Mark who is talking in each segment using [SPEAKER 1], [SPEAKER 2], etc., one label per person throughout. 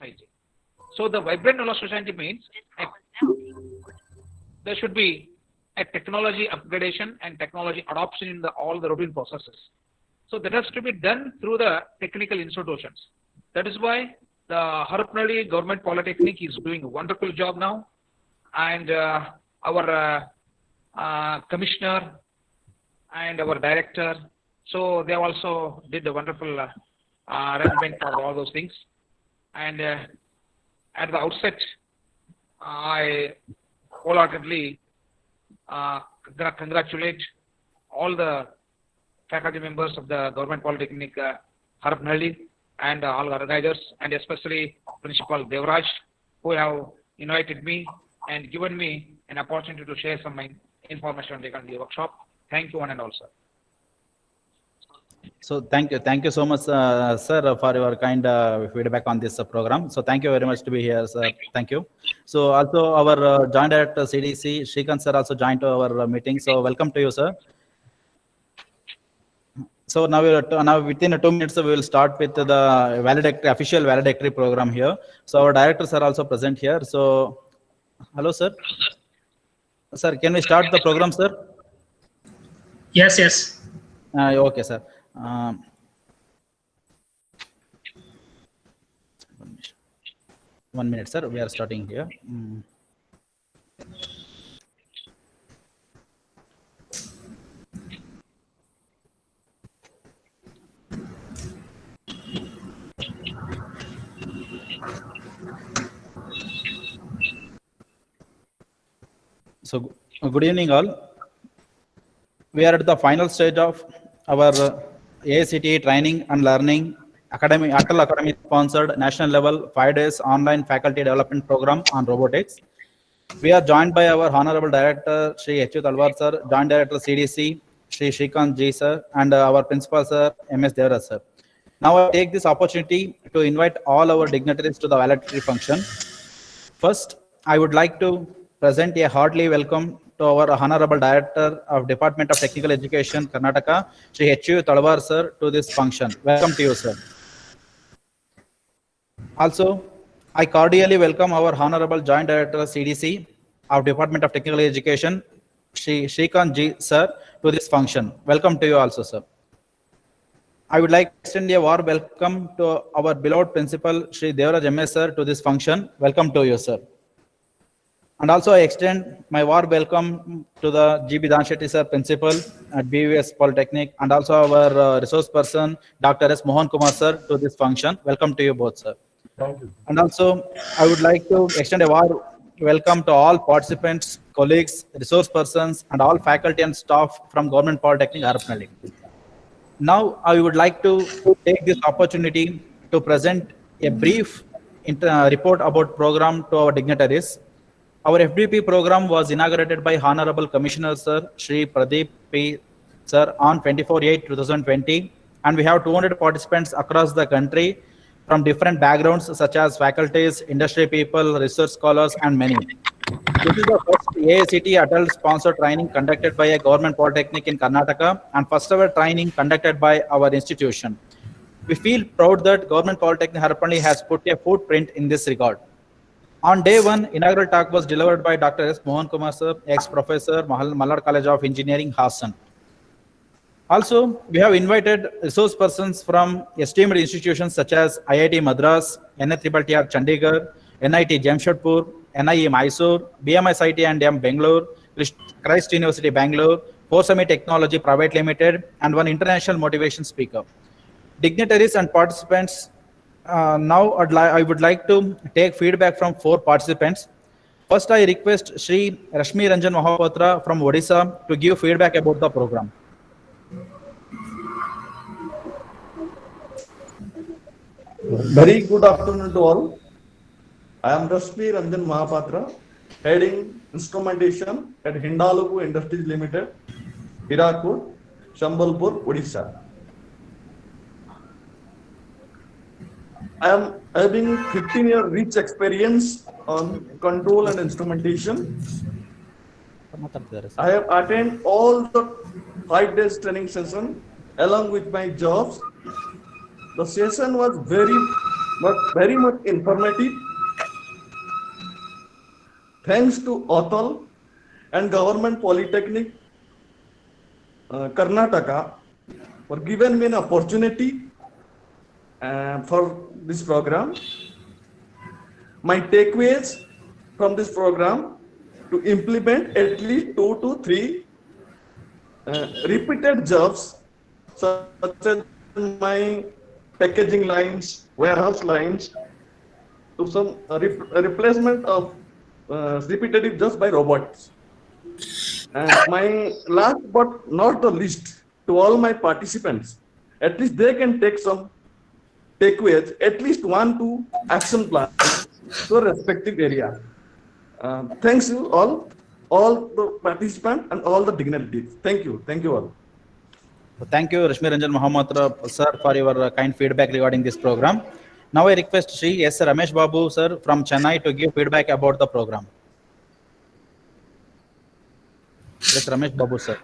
[SPEAKER 1] society. So the vibrant knowledge society means there should be a technology upgradation and technology adoption in all the routine processes. So that has to be done through the technical institutions. That is why the Harapnalli Government Polytechnic is doing a wonderful job now, and our commissioner and our director. So they also did a wonderful arrangement for all those things. And at the outset, I wholeheartedly congratulate all the faculty members of the Government Polytechnic Harapnalli and all organizers, and especially Principal Devraj, who have invited me and given me an opportunity to share some information regarding the workshop. Thank you, one and all, sir.
[SPEAKER 2] So thank you so much, sir, for your kind feedback on this program. So thank you very much to be here, sir. Thank you. So also our joint director CDC, Shrikant sir, also joined to our meeting. So welcome to you, sir. So now within 2 minutes we will start with the official valedictory program here. So our directors are also present here. So hello, sir. Sir, can we start the program, sir?
[SPEAKER 3] Yes.
[SPEAKER 2] Okay, sir. 1 minute, sir. We are starting here. So good evening, all. We are at the final stage of our AICTE training and learning Atal Academy sponsored national level 5 days online faculty development program on robotics. We are joined by our Honorable Director, Shri H. Talwar sir, Joint Director CDC, Shri Shrikant Ji sir, and our Principal sir, MS Devraj sir. Now I take this opportunity to invite all our dignitaries to the valedictory function. First, I would like to present a hearty welcome to our Honorable Director of Department of Technical Education, Karnataka, Shri H. Talwar sir, to this function. Welcome to you, sir. Also, I cordially welcome our Honorable Joint Director CDC of Department of Technical Education, Shri Shrikant Ji sir, to this function. Welcome to you also, sir. I would like to extend a warm welcome to our beloved Principal, Shri Devraj MS sir, to this function. Welcome to you, sir. And also I extend my warm welcome to the GB Dan Shetty sir, Principal at BVS Polytechnic, and also our resource person, Dr. S. Mohan Kumar sir, to this function. Welcome to you both, sir.
[SPEAKER 4] Thank you.
[SPEAKER 2] And also I would like to extend a warm welcome to all participants, colleagues, resource persons, and all faculty and staff from Government Polytechnic, Harapnalli. Now I would like to take this opportunity to present a brief report about program to our dignitaries. Our FDP program was inaugurated by Honorable Commissioner Sir, Shri Pradeep P. Sir, on 24/8/2020, and we have 200 participants across the country from different backgrounds such as faculties, industry people, research scholars, and many. This is the first AICTE adult sponsored training conducted by a government polytechnic in Karnataka, and first ever training conducted by our institution. We feel proud that Government Polytechnic Harapnalli has put a footprint in this regard. On day one, inaugural talk was delivered by Dr. S. Mohan Kumar sir, ex-professor, Mallad College of Engineering, Hassan. Also, we have invited resource persons from esteemed institutions such as IIT Madras, NITRTR Chandigarh, NIT Jamshedpur, NIE Mysore, BMS IT&M Bangalore, Christ University Bangalore, Forsami Technology Private Limited, and one international motivation speaker. Dignitaries and participants, now I would like to take feedback from 4 participants. First, I request Shri Rashmi Ranjan Mahapatra from Odisha to give feedback about the program.
[SPEAKER 4] Very good afternoon to all. I am Rashmi Ranjan Mahapatra, heading instrumentation at Hindalugu Industries Limited, Hirakud, Shambalpur, Odisha. I am having 15-year rich experience on control and instrumentation. I have attended all the 5 days training session along with my jobs. The session was very but very much informative. Thanks to Atal and Government Polytechnic Karnataka for giving me an opportunity for this program. My takeaways from this program to implement at least 2 to 3 repeated jobs such as my packaging lines, warehouse lines, to some replacement of repetitive jobs by robots. And my last but not the least, to all my participants, at least they can take some takeaways, at least 1 to action plans to a respective area. Thanks you all the participants and all the dignitaries. Thank you all.
[SPEAKER 2] Thank you, Rashmi Ranjan Mahamathra, sir, for your kind feedback regarding this program. Now I request Shri S. Ramesh Babu, sir, from Chennai to give feedback about the program. Yes, Ramesh Babu, sir.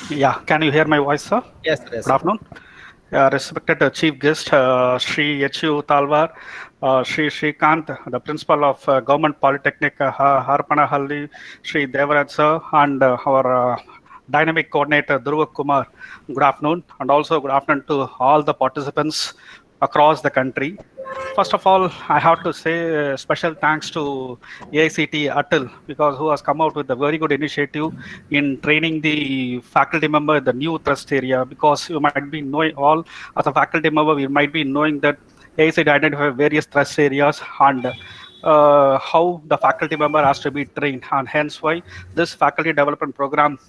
[SPEAKER 3] Yeah, can you hear my voice, sir?
[SPEAKER 2] Yes, yes.
[SPEAKER 3] Good afternoon. Respected Chief Guest, Shri H.U. Talwar, Shri Shrikant, the Principal of Government Polytechnic Harpanahalli, Shri Devaraj sir, and our Dynamic Coordinator Dhruva Kumar. Good afternoon, and also good afternoon to all the participants across the country. First of all, I have to say special thanks to AICT Atal, because who has come out with a very good initiative in training the faculty member in the new thrust area, because you might be knowing all as a faculty member, we might be knowing that AICT identify various thrust areas and how the faculty member has to be trained, and hence why this faculty development program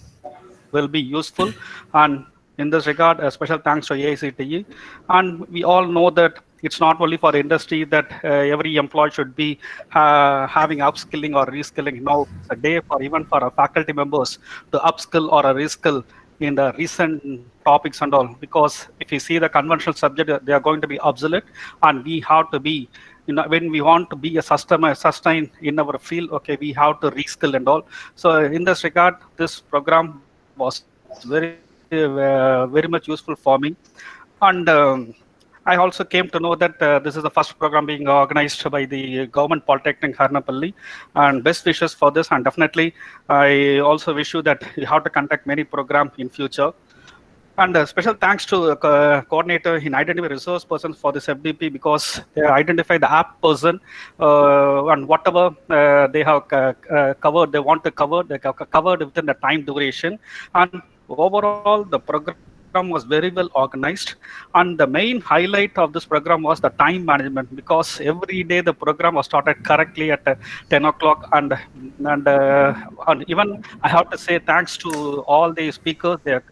[SPEAKER 3] will be useful. And in this regard, a special thanks to AICTE. And we all know that it's not only for the industry that every employee should be having upskilling or reskilling. Now it's a day for even for our faculty members to upskill or reskill in the recent topics and all, because if you see the conventional subject, they are going to be obsolete, and we have to be, when we want to be a sustain in our field, okay, we have to reskill and all. So in this regard, this program was very much useful for me. And I also came to know that this is the first program being organized by the Government Polytechnic Harnapalli, and best wishes for this. And definitely, I also wish you that you have to conduct many programs in future. And special thanks to coordinator in identify resource persons for this FDP, because they identify the app person and whatever they have covered, they want to cover, they covered within the time duration. And overall, the program was very well organized, and the main highlight of this program was the time management, because every day the program was started correctly at 10 o'clock, and even I have to say thanks to all the speakers there.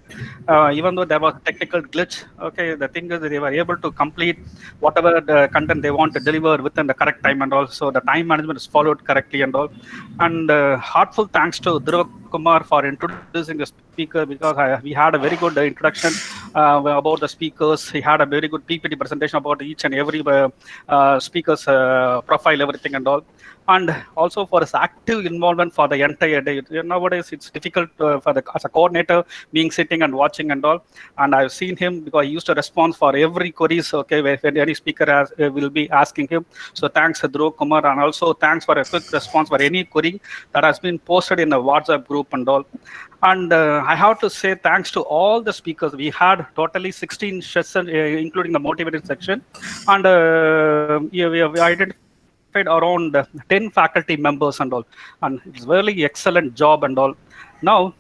[SPEAKER 3] Even though there was technical glitch, okay, the thing is that they were able to complete whatever the content they want to deliver within the correct time, and also the time management is followed correctly and all. And heartful thanks to Dhruva Kumar for introducing the speaker, because we had a very good introduction about the speakers. He had a very good PPT presentation about each and every speaker's profile, everything and all. And also for his active involvement for the entire day. Nowadays, it's difficult as a coordinator being sitting and watching and all. And I've seen him because he used to respond for every queries, okay, when any speaker will be asking him. So thanks, Dhruv Kumar, and also thanks for a quick response for any query that has been posted in the WhatsApp group and all. And I have to say thanks to all the speakers. We had totally 16 sessions, including the motivated section. And we identified around 10 faculty members and all, and it's really excellent job and all. Now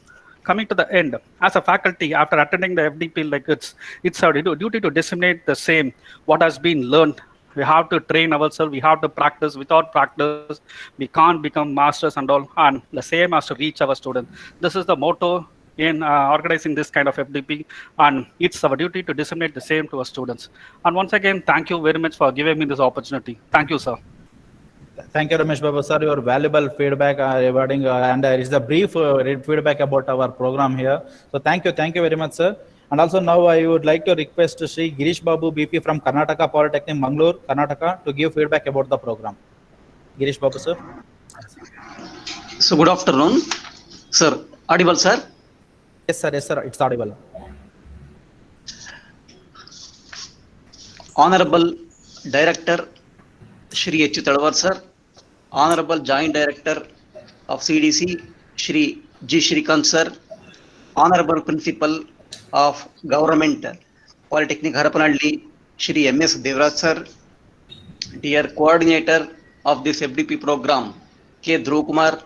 [SPEAKER 3] coming to the end, as a faculty, after attending the FDP, like it's our duty to disseminate the same what has been learned. We have to train ourselves, we have to practice. Without practice we can't become masters and all, and the same has to reach our students. This is the motto in organizing this kind of FDP, and it's our duty to disseminate the same to our students. And once again, thank you very much for giving me this opportunity. Thank you, sir.
[SPEAKER 2] Thank you, Ramesh Babu, sir, your valuable feedback regarding and it is the brief feedback about our program here. So thank you very much, sir. And also now I would like to request Shri Girish Babu BP from Karnataka Polytechnic, Mangalore, Karnataka, to give feedback about the program. Girish Babu, sir.
[SPEAKER 5] So good afternoon, sir. Audible, sir?
[SPEAKER 2] Yes, sir. Yes, sir. It's audible.
[SPEAKER 5] Honorable Director Shri H. Talwar sir, Honorable Joint Director of CDC, Shri G. Shrikant sir, Honorable Principal of Government Polytechnic Harapanalli, Shri M.S. Devraj sir, dear Coordinator of this FDP program, K. Dhruv Kumar,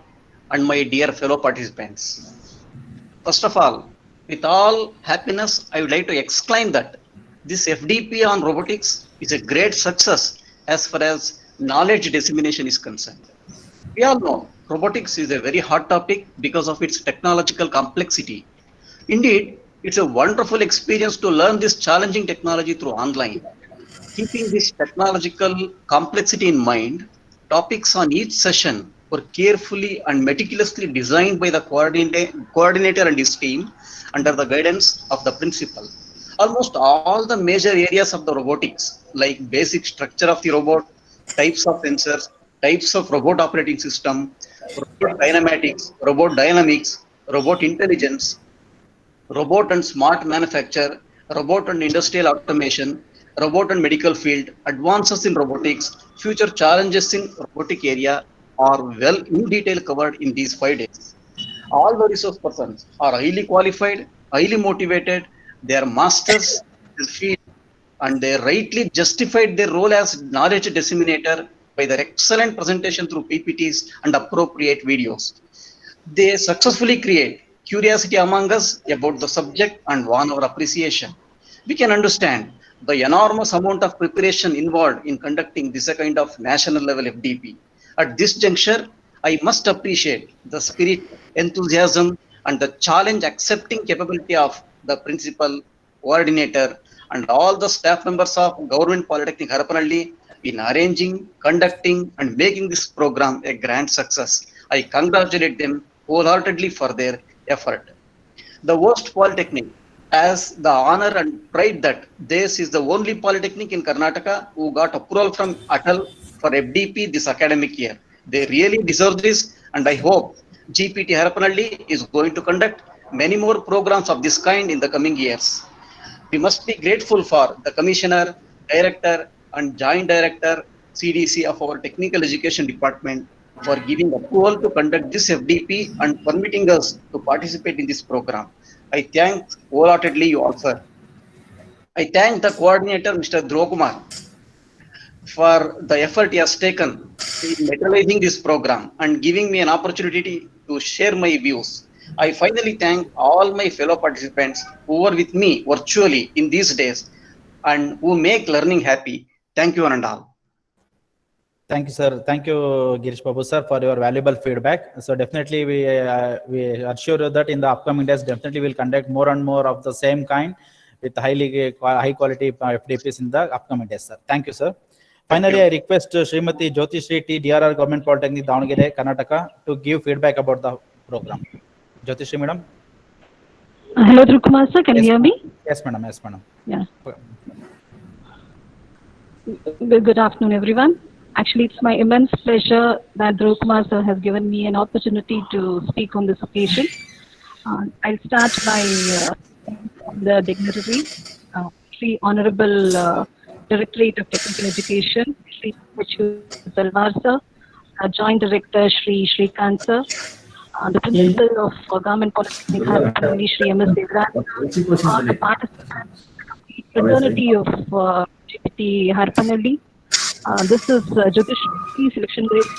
[SPEAKER 5] and my dear fellow participants. First of all, with all happiness, I would like to exclaim that this FDP on robotics is a great success as far as knowledge dissemination is concerned. We all know robotics is a very hot topic because of its technological complexity. Indeed, it's a wonderful experience to learn this challenging technology through online. Keeping this technological complexity in mind, topics on each session were carefully and meticulously designed by the coordinator and his team under the guidance of the principal. Almost all the major areas of the robotics, like basic structure of the robot, types of sensors, types of robot operating system, robot dynamics, robot intelligence, robot and smart manufacture, robot and industrial automation, robot and medical field, advances in robotics, future challenges in robotic area are well in detail covered in these 5 days. All the resource persons are highly qualified, highly motivated, they are masters in the field, and they rightly justified their role as knowledge disseminator by their excellent presentation through PPTs and appropriate videos. They successfully create curiosity among us about the subject and won our appreciation. We can understand the enormous amount of preparation involved in conducting this kind of national level FDP. At this juncture, I must appreciate the spirit, enthusiasm, and the challenge accepting capability of the principal, coordinator, and all the staff members of Government Polytechnic Harapanalli in arranging, conducting, and making this program a grand success. I congratulate them wholeheartedly for their effort. The Worst Polytechnic has the honor and pride that this is the only polytechnic in Karnataka who got approval from Atal for FDP this academic year. They really deserve this, and I hope GPT Harapanalli is going to conduct many more programs of this kind in the coming years. We must be grateful for the Commissioner, Director, and Joint Director CDC of our Technical Education Department for giving approval to conduct this FDP and permitting us to participate in this program. I thank wholeheartedly you all, sir. I thank the coordinator, Mr. Dhruv Kumar, for the effort he has taken in materializing this program and giving me an opportunity to share my views. I finally thank all my fellow participants who were with me virtually in these days and who make learning happy. Thank you one and all.
[SPEAKER 2] Thank you, sir. Thank you, Girish Babu, sir, for your valuable feedback. So definitely we assure you that in the upcoming days, definitely we'll conduct more and more of the same kind with high quality FDPs in the upcoming days, sir. Thank you, sir. Finally, I request Srimati Jyoti Shri T, DRR Government Polytechnic, Davangere, Karnataka, to give feedback about the program. Jyoti Shri, madam.
[SPEAKER 6] Hello, Dhruv Kumar, sir. Can you hear me?
[SPEAKER 2] Yes, madam. Yes, madam.
[SPEAKER 6] Yeah. Good afternoon, everyone. Actually, it's my immense pleasure that Dhruv Kumar sir has given me an opportunity to speak on this occasion. I'll start by the dignitary, Sri Honorable Directorate of Technical Education, Sri H. Talwar sir, Joint Director Sri Shrikant sir, the Principal of Government Polytechnic Harapanalli, Sri M.S. Devraj, the participants, the fraternity of GPT Harapanalli. This is Jyotish Selection Grade.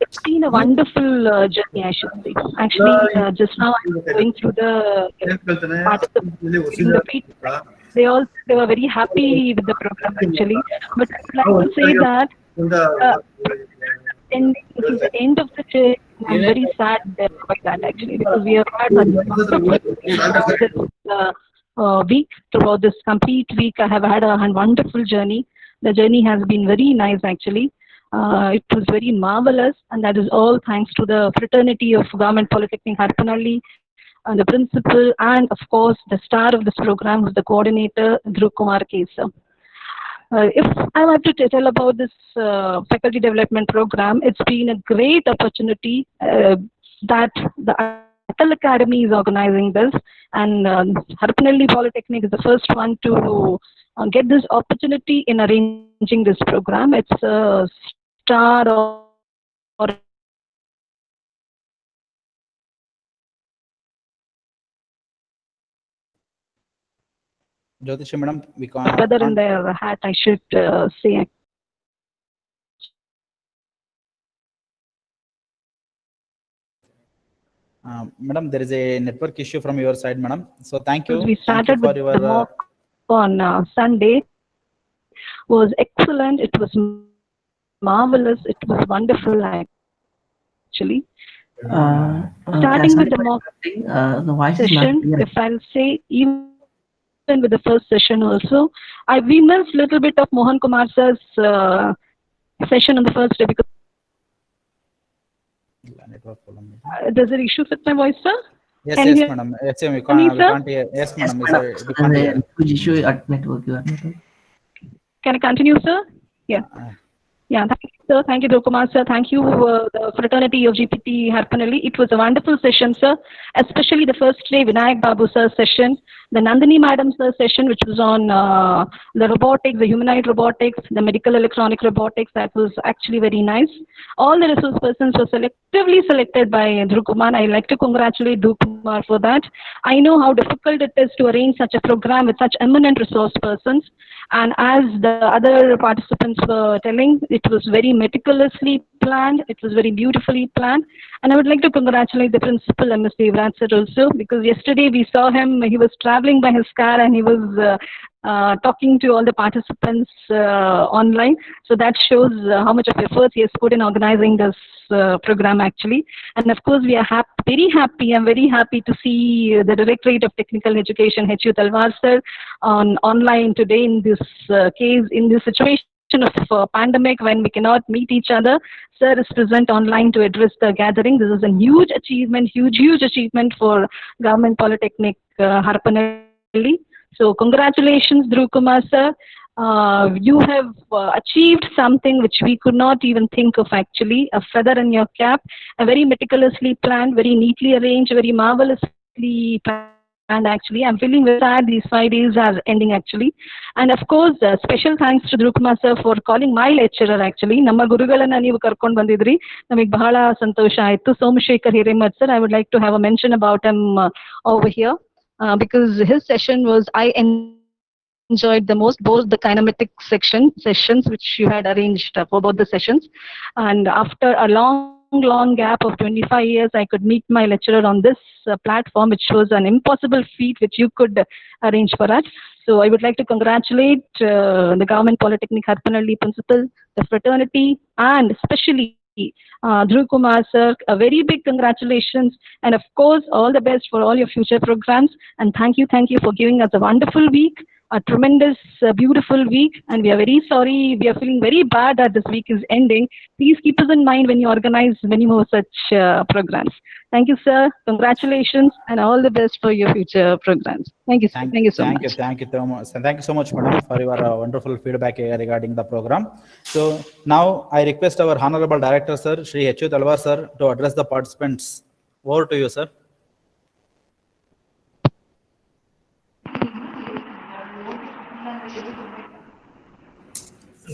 [SPEAKER 6] It's been a wonderful journey, I should say. Actually, just now I was going through the participants. They were very happy with the program actually. But I would like to say that this is the end of the journey. I'm very sad by that actually, because we have had a week. Throughout this complete week, I have had a wonderful journey. The journey has been very nice actually. It was very marvelous, and that is all thanks to the fraternity of Government Polytechnic Harapanalli, and the principal, and of course the star of this program was the coordinator, Dhruv Kumar Kesa. If I have to tell about this faculty development program, it's been a great opportunity that the Atal Academy is organizing this, and Harpanelli Polytechnic is the first one to get this opportunity in arranging this program. It's a star or
[SPEAKER 2] Jyotishi madam, we can't.
[SPEAKER 6] feather in their hat, I should say.
[SPEAKER 2] Madam, there is a network issue from your side, madam. So thank you.
[SPEAKER 6] We
[SPEAKER 2] Thank you
[SPEAKER 6] started
[SPEAKER 2] for
[SPEAKER 6] with
[SPEAKER 2] your
[SPEAKER 6] the mock on Sunday. Was excellent. It was marvelous. It was wonderful, actually. Starting with the mock
[SPEAKER 7] the voice is not
[SPEAKER 6] session,
[SPEAKER 7] clear.
[SPEAKER 6] if I'll say, even with the first session also, we missed a little bit of Mohan Kumar sir's session on the first day because
[SPEAKER 2] network problem.
[SPEAKER 6] there's an issue with my voice, sir.
[SPEAKER 2] Yes,
[SPEAKER 6] Can you
[SPEAKER 2] yes,
[SPEAKER 6] hear
[SPEAKER 2] madam. Yes, we
[SPEAKER 6] me,
[SPEAKER 2] can't
[SPEAKER 6] sir?
[SPEAKER 2] hear. Yes,
[SPEAKER 7] Yes,
[SPEAKER 2] madam.
[SPEAKER 7] madam.
[SPEAKER 2] We can't hear.
[SPEAKER 7] Huge issue at network. Your network.
[SPEAKER 6] Can I continue, sir? Yeah. Yeah, thank you, sir. Thank you, Kumar sir. Thank you, the fraternity of GPT Harpanelli. It was a wonderful session, sir. Especially the first day, Vinayak Babu sir's session, the Nandini madam sir's session, which was on the robotics, the humanoid robotics, the medical electronic robotics. That was actually very nice. All the resource persons were selectively selected by Dhruv Kumar. I like to congratulate Dhruv Kumar for that. I know how difficult it is to arrange such a program with such eminent resource persons. And as the other participants were telling, it was very meticulously planned. It was very beautifully planned. And I would like to congratulate the principal, MS Devraj sir, also, because yesterday we saw him, he was traveling by his car and he was talking to all the participants online. So that shows how much of effort he has put in organizing this program, actually. And of course, we are very happy. I'm very happy to see the Directorate of Technical Education, H.U. Talwar sir, online today in this case, in this situation of pandemic when we cannot meet each other. Sir is present online to address the gathering. This is a huge achievement, huge achievement for Government Polytechnic Harpanelli. So congratulations, Dhruv Kumar sir. You have achieved something which we could not even think of, actually. A feather in your cap, a very meticulously planned, very neatly arranged, very marvelously planned. Actually, I'm feeling very sad. These 5 days are ending, actually. And of course, special thanks to Dhruv Kumar sir for calling my lecturer, actually. Namma gurugalanna neevu karkondu bandidri. Namige bahala santosha aaytu. Somashekar Hiremat sir, I would like to have a mention about him over here. Because his session was, I enjoyed the most, both the kinematic sessions which you had arranged for both the sessions. And after a long gap of 25 years, I could meet my lecturer on this platform, which was an impossible feat which you could arrange for us. So I would like to congratulate the Government Polytechnic Harpanelli principal, the fraternity, and especially Dhruv Kumar sir, a very big congratulations, and of course all the best for all your future programs. And thank you for giving us a wonderful week, a tremendous beautiful week. And we are very sorry, we are feeling very bad that this week is ending. Please keep us in mind when you organize many more such programs. Thank you, sir. Congratulations and all the best for your future programs. Thank you, sir. Thank you so much.
[SPEAKER 2] Thank you so much, madam, for your wonderful feedback regarding the program. So now I request our Honorable Director, sir, Shri H.U. Talwar sir, to address the participants. Over to you, sir.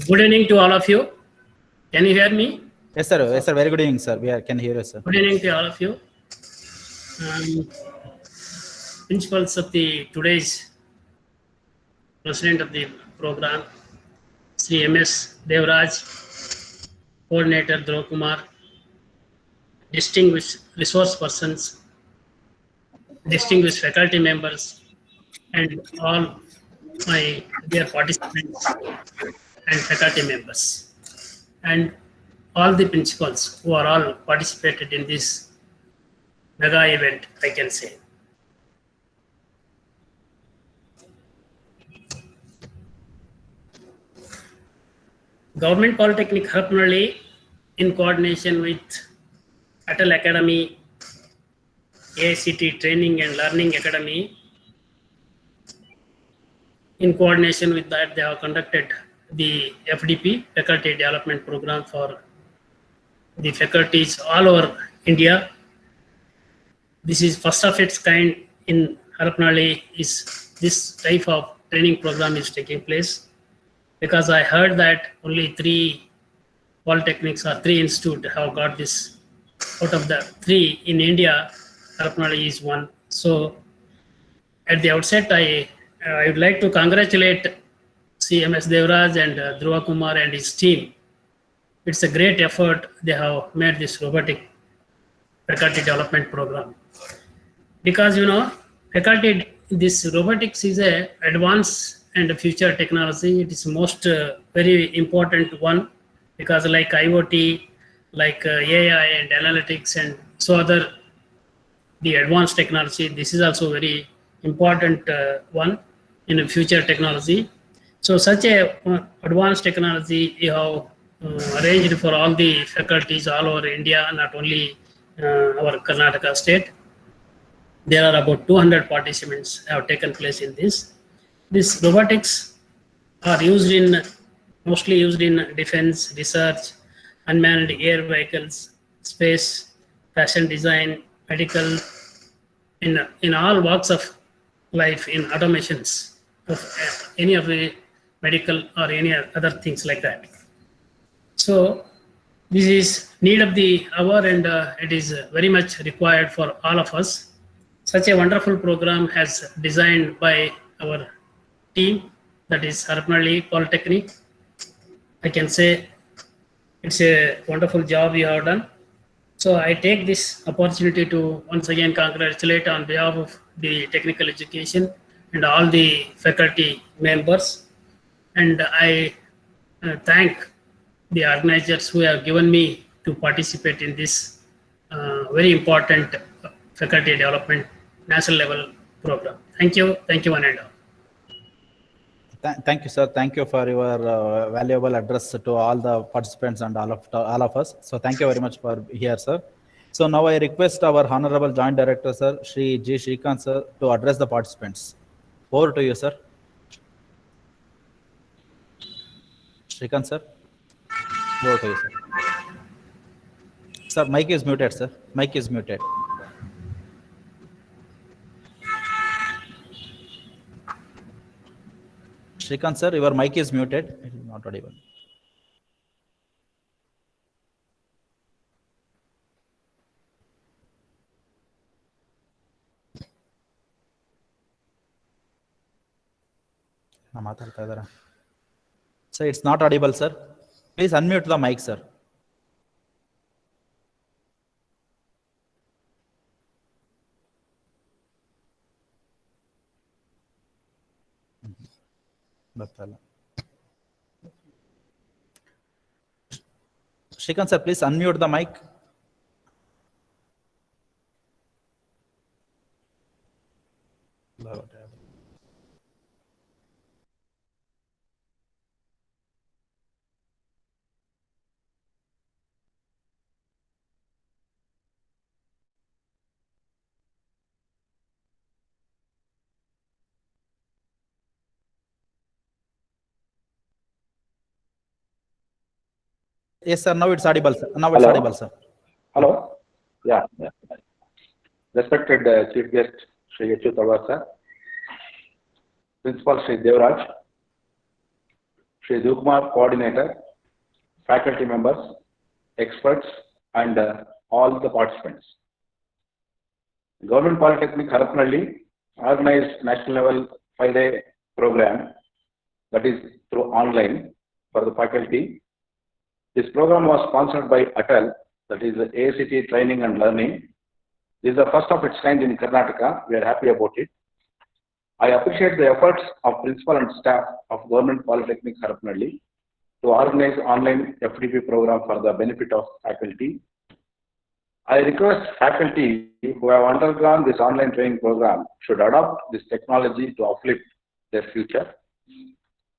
[SPEAKER 8] Good evening to all of you. Can you hear me?
[SPEAKER 2] Yes, sir. Yes, sir. Very good evening, sir. We can hear you, sir.
[SPEAKER 8] Good evening to all of you. Principals of today's president of the program, Sri M.S. Devraj, coordinator Dhruv Kumar, distinguished resource persons, distinguished faculty members, and all my dear participants and faculty members, and all the principals who are all participated in this mega event, I can say. Government Polytechnic Harpanelli, in coordination with Atal Academy, AICT Training and Learning Academy, in coordination with that, they have conducted the FDP, Faculty Development Program, for the faculties all over India. this is first of its kind in Harapanali. Is this type of training program is taking place, because I heard that only 3 polytechnics or 3 institutes have got this. Out of the 3 in India, Harapanali is one. So at the outset, I would like to congratulate CMS Devraj and Dhruva Kumar and his team. It's a great effort they have made this robotic faculty development program. Because faculty, this robotics is a advanced and future technology. It is most very important one, because like IoT, like AI and analytics and so other the advanced technology, this is also very important one in the future technology. So such a advanced technology you have arranged for all the faculties all over India, not only our Karnataka state. There are about 200 participants have taken place in this. This robotics are mostly used in defense, research, unmanned air vehicles, space, fashion design, medical, in all walks of life, in automations of any of the medical or any other things like that. So this is need of the hour, and it is very much required for all of us. Such a wonderful program has designed by our team, that is Harapanali Polytechnic. I can say it's a wonderful job you have done. So I take this opportunity to once again congratulate on behalf of the technical education and all the faculty members. And I thank the organizers who have given me to participate in this very important faculty development national level program. Thank you one and all.
[SPEAKER 2] Thank you, sir. Thank you for your valuable address to all the participants and all of us. So thank you very much for here, sir. So now I request our Honorable Joint Director, sir, Shri G. Shrikant, sir, to address the participants. Over to you, sir. Shrikant, sir. Over to you, sir. Sir, mic is muted, sir. Mic is muted. Shrikant, sir, your mic is muted. It is not audible. Sir, it's not audible, sir. Please unmute the mic, sir. Shrikant, sir, please unmute the mic. Yes, sir. Now it's audible, sir. Now it's audible, sir.
[SPEAKER 9] Hello. Yeah. Respected Chief Guest Shri H.U. Talwar, sir. Principal Shri Devraj, Shri Dhruva, Coordinator, faculty members, experts, and all the participants. Government Polytechnic Harapanali organized national level 5-day program, that is through online, for the faculty. This program was sponsored by ATAL, that is ACT Training and Learning. This is the first of its kind in Karnataka. We are happy about it. I appreciate the efforts of principal and staff of Government Polytechnic Harapanali to organize online FDP program for the benefit of faculty. I request faculty who have undergone this online training program should adopt this technology to uplift their future.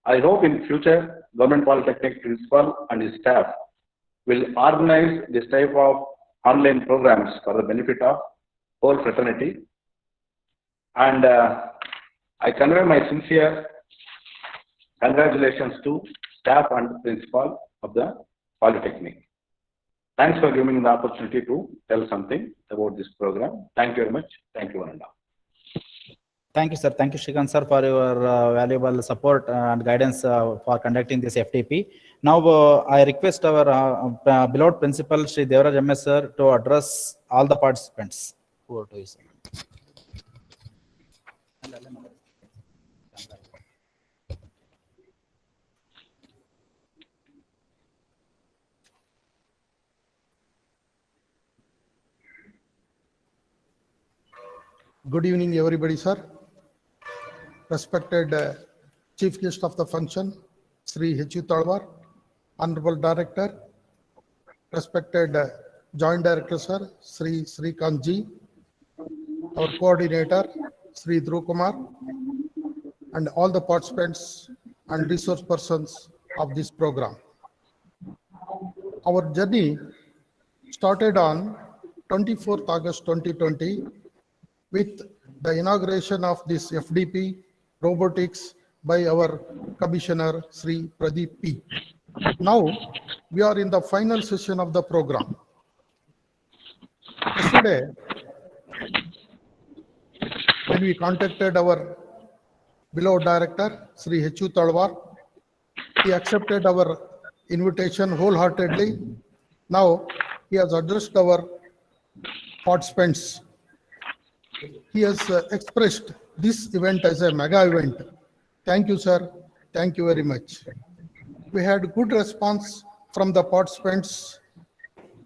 [SPEAKER 9] I hope in future, Government Polytechnic principal and his staff will organize this type of online programs for the benefit of whole fraternity. And I convey my sincere congratulations to staff and principal of the Polytechnic. Thanks for giving me the opportunity to tell something about this program. Thank you very much. Thank you, one and all.
[SPEAKER 2] Thank you, sir. Thank you, Shrikant sir, for your valuable support and guidance for conducting this FTP. Now, I request our beloved principal, Shri Devaraj MS sir, to address all the participants. Over to you, sir.
[SPEAKER 10] Good evening, everybody, sir. Respected Chief Guest of the function, Sri H.U. Talwar, Honorable Director, respected Joint Director, sir, Sri Srikant Ji, our Coordinator, Sri Dhruv Kumar, and all the participants and resource persons of this program. Our journey started on 24th August 2020 with the inauguration of this FDP robotics by our Commissioner Sri Pradeep P. Now we are in the final session of the program. Yesterday, when we contacted our beloved director, Sri H.U. Talwar, he accepted our invitation wholeheartedly. Now he has addressed our participants. He has expressed this event as a mega event. Thank you, sir. Thank you very much. We had good response from the participants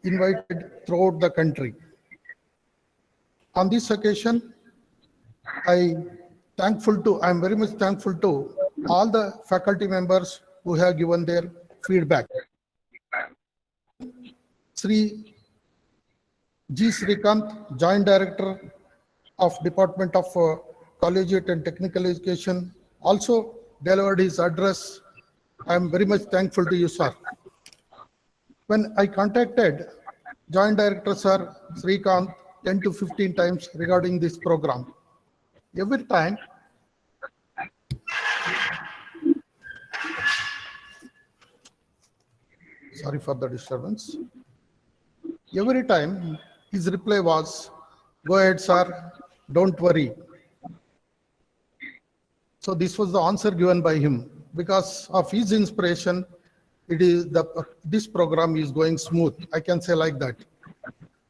[SPEAKER 10] invited throughout the country. On this occasion, I am very much thankful to all the faculty members who have given their feedback. Sri G. Srikant, Joint Director of Department of Collegiate and Technical Education, also delivered his address. I am very much thankful to you, sir. When I contacted Joint Director, sir, Srikant, 10 to 15 times regarding this program, every time sorry for the disturbance. Every time his reply was, "Go ahead, sir, don't worry." So this was the answer given by him. Because of his inspiration, this program is going smooth. I can say like that.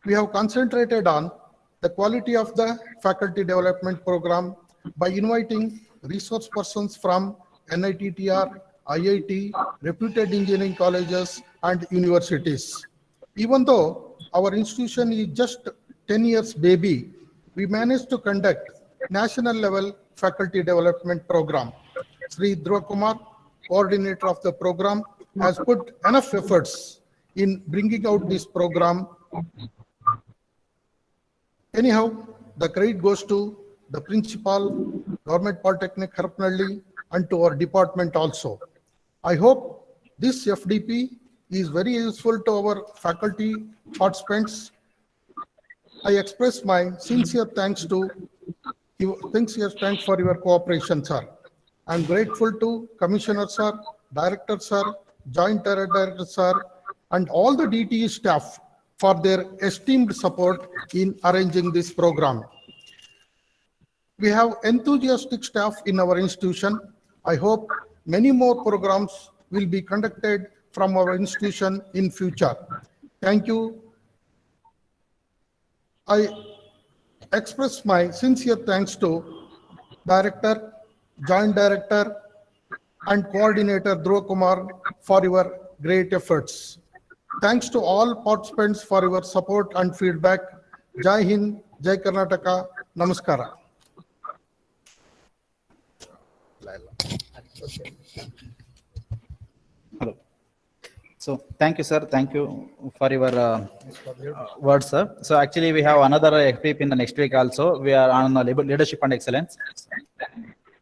[SPEAKER 10] We have concentrated on the quality of the faculty development program by inviting resource persons from NITTR, IIT, reputed engineering colleges, and universities. Even though our institution is just 10 years baby, we managed to conduct national level faculty development program. Sri Dhruv Kumar, coordinator of the program, has put enough efforts in bringing out this program. Anyhow, the credit goes to the principal, Government Polytechnic Harpanhalli, and to our department also. I hope this FDP is very useful to our faculty participants. I express my sincere thanks for your cooperation, sir. I am grateful to Commissioner, sir, Director, sir, Joint Director, sir, and all the DTE staff for their esteemed support in arranging this program. We have enthusiastic staff in our institution. I hope many more programs will be conducted from our institution in future. Thank you. I express my sincere thanks to Director, Joint Director, and Coordinator Dhruv Kumar for your great efforts. Thanks to all participants for your support and feedback. Jai Hind, Jai Karnataka, Namaskara.
[SPEAKER 2] Hello. So thank you, sir. Thank you for your words, sir. So actually we have another FTP in the next week also. We are on leadership and excellence.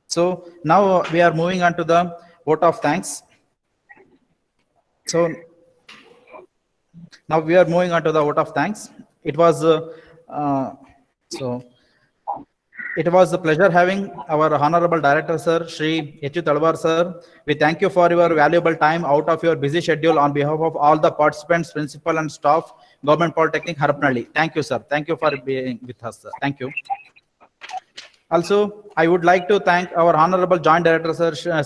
[SPEAKER 2] So now we are moving on to the vote of thanks. So now we are moving on to the vote of thanks. It was so It was a pleasure having our Honorable Director, Sir, Shri H.U. Talwar, Sir. We thank you for your valuable time out of your busy schedule on behalf of all the participants, principal and staff, Government Polytechnic, Harapnalli. Thank you, sir. Thank you for being with us, sir. Thank you. Also, I would like to thank our Honorable Joint Director, Sir,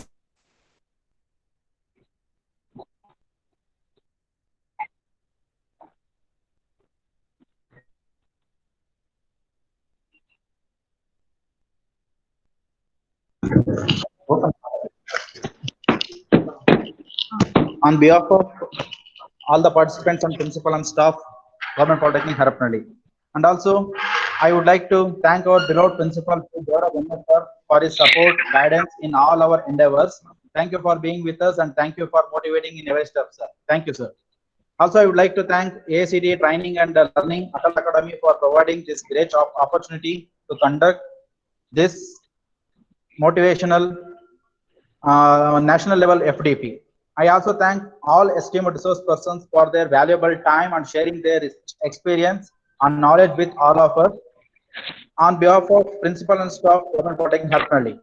[SPEAKER 2] on behalf of all the participants and principal and staff, Government Polytechnic, Harapnalli. And also, I would like to thank our beloved principal, Gaurav Venkat, sir, for his support, guidance in all our endeavors. Thank you for being with us and thank you for motivating in every step, sir. Thank you, sir. Also, I would like to thank AICTE Training and Learning Atal Academy for providing this great opportunity to conduct this motivational national level FDP. I also thank all esteemed resource persons for their valuable time and sharing their experience and knowledge with all of us. On behalf of principal and staff, Government Polytechnic, Harapnalli.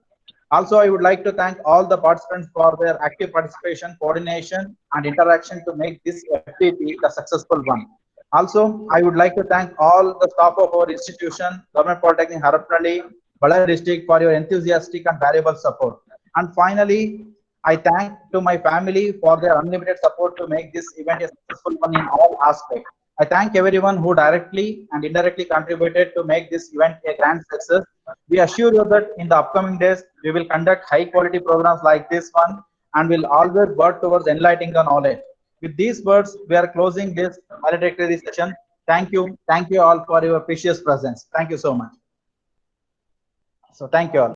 [SPEAKER 2] Also, I would like to thank all the participants for their active participation, coordination, and interaction to make this FDP the successful one. Also, I would like to thank all the staff of our institution, Government Polytechnic, Harapnalli, Ballari district, for your enthusiastic and valuable support. And finally, I thank to my family for their unlimited support to make this event a successful one in all aspects. I thank everyone who directly and indirectly contributed to make this event a grand success. We assure you that in the upcoming days, we will conduct high quality programs like this one and will always work towards enlightening the knowledge. With these words, we are closing this valedictory session. Thank you. Thank you all for your precious presence. Thank you so much. So thank you all.